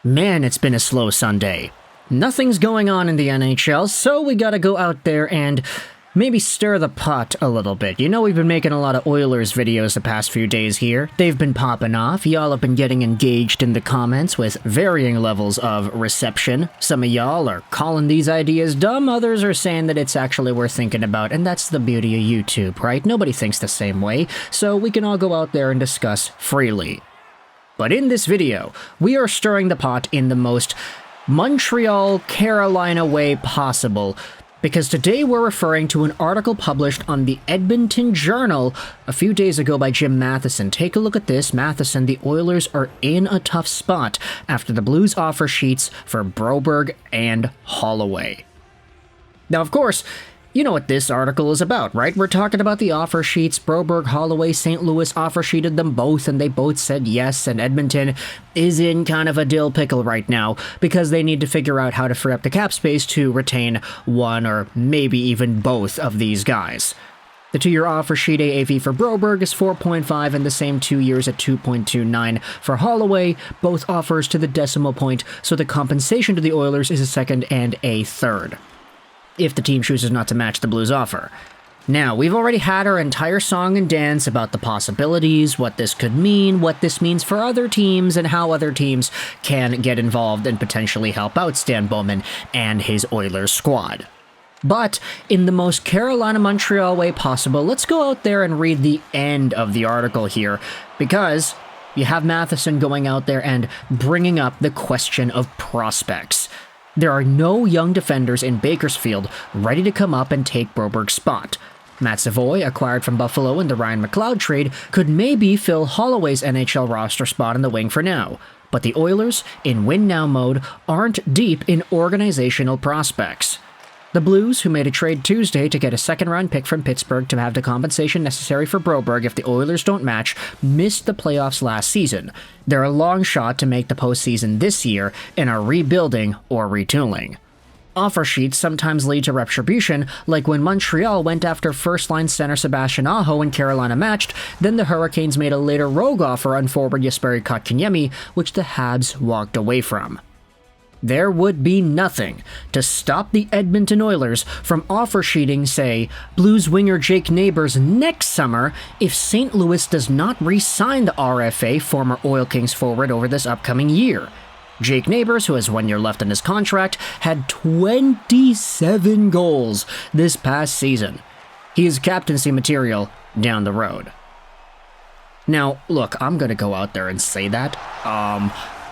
Man, it's been a slow Sunday. Nothing's going on in the NHL, so we gotta go out there and maybe stir the pot a little bit. You know, we've been making a lot of Oilers videos the past few days here. They've been popping off. Y'all have been getting engaged in the comments with varying levels of reception. Some of y'all are calling these ideas dumb, others are saying that it's actually worth thinking about, and that's the beauty of YouTube, right? Nobody thinks the same way, so we can all go out there and discuss freely. But in this video, we are stirring the pot in the most Montreal, Carolina way possible, because today we're referring to an article published on the Edmonton Journal a few days ago by Jim Matheson. Take a look at this. Matheson, the Oilers are in a tough spot after the Blues offer sheets for Broberg and Holloway. Now, of course, you know what this article is about, right? We're talking about the offer sheets. Broberg, Holloway, St. Louis offer sheeted them both, and they both said yes, and Edmonton is in kind of a dill pickle right now because they need to figure out how to free up the cap space to retain one or maybe even both of these guys. The 2-year offer sheet AAV for Broberg is 4.5 and the same 2 years at 2.29 for Holloway, both offers to the decimal point, so the compensation to the Oilers is a second and a third, if the team chooses not to match the Blues offer. Now, we've already had our entire song and dance about the possibilities, what this could mean, what this means for other teams, and how other teams can get involved and potentially help out Stan Bowman and his Oilers squad. But in the most Carolina-Montreal way possible, let's go out there and read the end of the article here, because you have Matheson going out there and bringing up the question of prospects. There are no young defenders in Bakersfield ready to come up and take Broberg's spot. Matt Savoy, acquired from Buffalo in the Ryan McLeod trade, could maybe fill Holloway's NHL roster spot in the wing for now. But the Oilers, in win-now mode, aren't deep in organizational prospects. The Blues, who made a trade Tuesday to get a second-round pick from Pittsburgh to have the compensation necessary for Broberg if the Oilers don't match, missed the playoffs last season. They're a long shot to make the postseason this year and are rebuilding or retooling. Offer sheets sometimes lead to retribution, like when Montreal went after first-line center Sebastian Aho and Carolina matched, then the Hurricanes made a later rogue offer on forward Jesperi Kotkaniemi, which the Habs walked away from. There would be nothing to stop the Edmonton Oilers from offer-sheeting, say, Blues winger Jake Neighbours next summer if St. Louis does not re-sign the RFA, former Oil Kings forward, over this upcoming year. Jake Neighbours, who has 1 year left on his contract, had 27 goals this past season. He is captaincy material down the road. Now, look, I'm going to go out there and say that.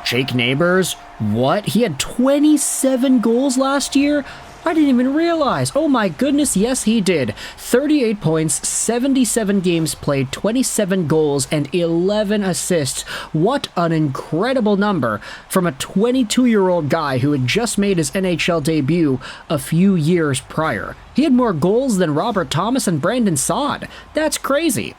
Jake Neighbours, what? He had 27 goals last year? I didn't even realize. Oh my goodness, yes he did. 38 points, 77 games played, 27 goals, and 11 assists. What an incredible number from a 22-year-old guy who had just made his NHL debut a few years prior. He had more goals than Robert Thomas and Brandon Saad. That's crazy.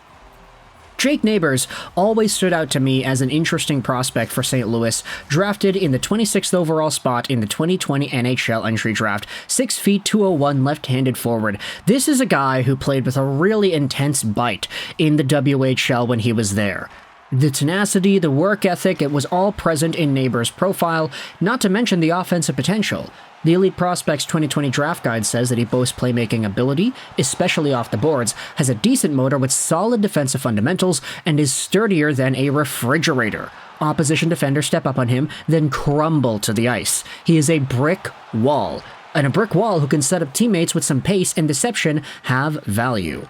Jake Neighbours always stood out to me as an interesting prospect for St. Louis, drafted in the 26th overall spot in the 2020 NHL Entry Draft, 6 feet 201 left-handed forward. This is a guy who played with a really intense bite in the WHL when he was there. The tenacity, the work ethic, it was all present in Neighbours' profile, not to mention the offensive potential. The Elite Prospects 2020 Draft Guide says that he boasts playmaking ability, especially off the boards, has a decent motor with solid defensive fundamentals, and is sturdier than a refrigerator. Opposition defenders step up on him, then crumble to the ice. He is a brick wall, and a brick wall who can set up teammates with some pace and deception have value.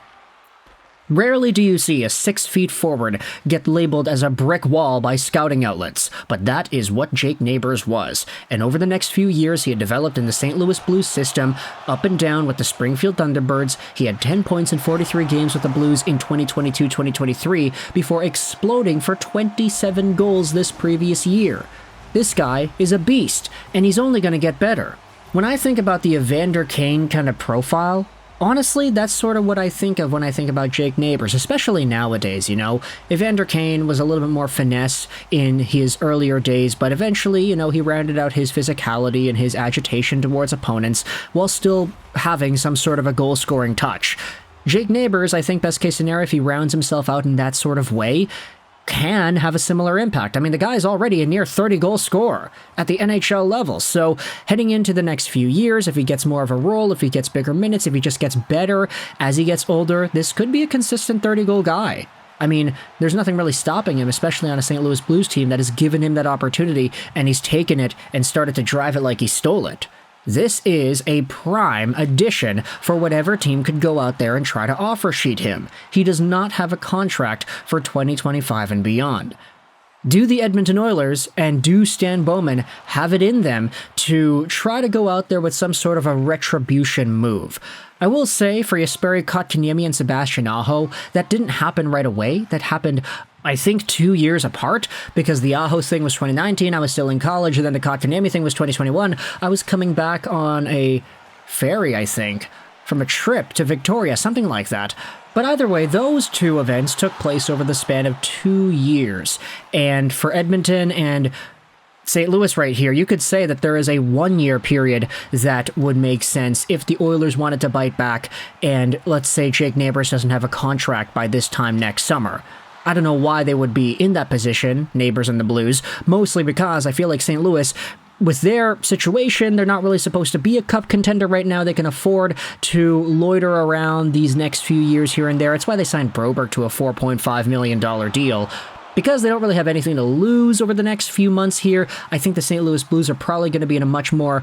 Rarely do you see a 6 feet forward get labeled as a brick wall by scouting outlets, but that is what Jake Neighbours was, and over the next few years he had developed in the St. Louis Blues system, up and down with the Springfield Thunderbirds. He had 10 points in 43 games with the Blues in 2022-2023 before exploding for 27 goals this previous year. This guy is a beast, and he's only going to get better. When I think about the Evander Kane kind of profile, honestly, that's sort of what I think of when I think about Jake Neighbours, especially nowadays, you know. Evander Kane was a little bit more finesse in his earlier days, but eventually, you know, he rounded out his physicality and his agitation towards opponents while still having some sort of a goal-scoring touch. Jake Neighbours, I think best case scenario, if he rounds himself out in that sort of way, can have a similar impact. I mean, the guy's already a near 30-goal scorer at the NHL level, so heading into the next few years, if he gets more of a role, if he gets bigger minutes, if he just gets better as he gets older, this could be a consistent 30-goal guy. I mean, there's nothing really stopping him, especially on a St. Louis Blues team that has given him that opportunity, and he's taken it and started to drive it like he stole it. This is a prime addition for whatever team could go out there and try to offer sheet him. He does not have a contract for 2025 and beyond. Do the Edmonton Oilers and do Stan Bowman have it in them to try to go out there with some sort of a retribution move? I will say, for Jesperi Kotkaniemi and Sebastian Aho, that didn't happen right away. That happened, I think, 2 years apart, because the Aho thing was 2019, I was still in college, and then the Kotkaniemi thing was 2021. I was coming back on a ferry, I think, from a trip to Victoria, something like that. But either way, those two events took place over the span of 2 years, and for Edmonton and St. Louis right here, you could say that there is a 1-year period that would make sense if the Oilers wanted to bite back, and let's say Jake Neighbours doesn't have a contract by this time next summer. I don't know why they would be in that position, Neighbours and the Blues, mostly because I feel like St. Louis, with their situation, they're not really supposed to be a cup contender right now. They can afford to loiter around these next few years here and there. It's why they signed Broberg to a $4.5 million deal. Because they don't really have anything to lose over the next few months here, I think the St. Louis Blues are probably going to be in a much more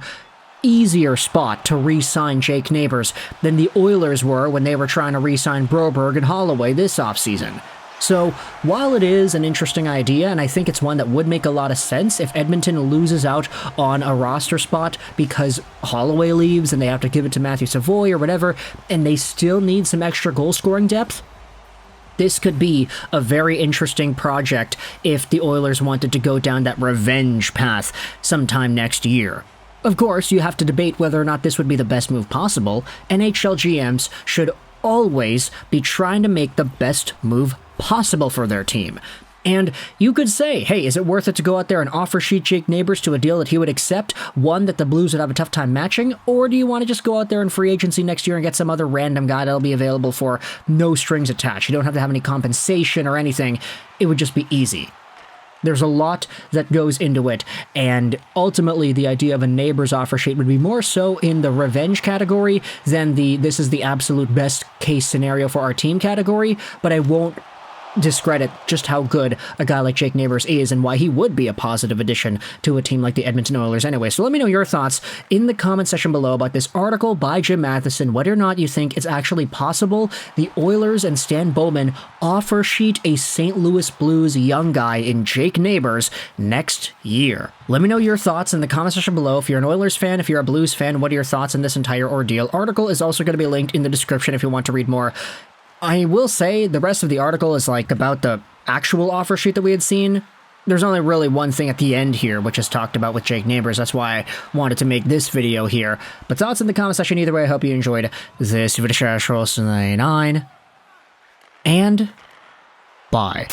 easier spot to re-sign Jake Neighbours than the Oilers were when they were trying to re-sign Broberg and Holloway this offseason. So, while it is an interesting idea, and I think it's one that would make a lot of sense if Edmonton loses out on a roster spot because Holloway leaves and they have to give it to Matthew Savoy or whatever, and they still need some extra goal-scoring depth, this could be a very interesting project if the Oilers wanted to go down that revenge path sometime next year. Of course, you have to debate whether or not this would be the best move possible. NHL GMs should always be trying to make the best move possible for their team. And you could say, hey, is it worth it to go out there and offer sheet Jake Neighbours to a deal that he would accept, one that the Blues would have a tough time matching, or do you want to just go out there in free agency next year and get some other random guy that'll be available for no strings attached? You don't have to have any compensation or anything. It would just be easy. There's a lot that goes into it, and ultimately the idea of a Neighbours offer sheet would be more so in the revenge category than the this is the absolute best case scenario for our team category, but I won't discredit just how good a guy like Jake Neighbours is and why he would be a positive addition to a team like the Edmonton Oilers anyway. So let me know your thoughts in the comment section below about this article by Jim Matheson, whether or not you think it's actually possible the Oilers and Stan Bowman offer sheet a St. Louis Blues young guy in Jake Neighbours next year. Let me know your thoughts in the comment section below. If you're an Oilers fan, if you're a Blues fan, what are your thoughts on this entire ordeal? Article is also going to be linked in the description if you want to read more. I will say the rest of the article is like about the actual offer sheet that we had seen. There's only really one thing at the end here, which is talked about with Jake Neighbours. That's why I wanted to make this video here. But thoughts in the comment section either way. I hope you enjoyed this video. And bye.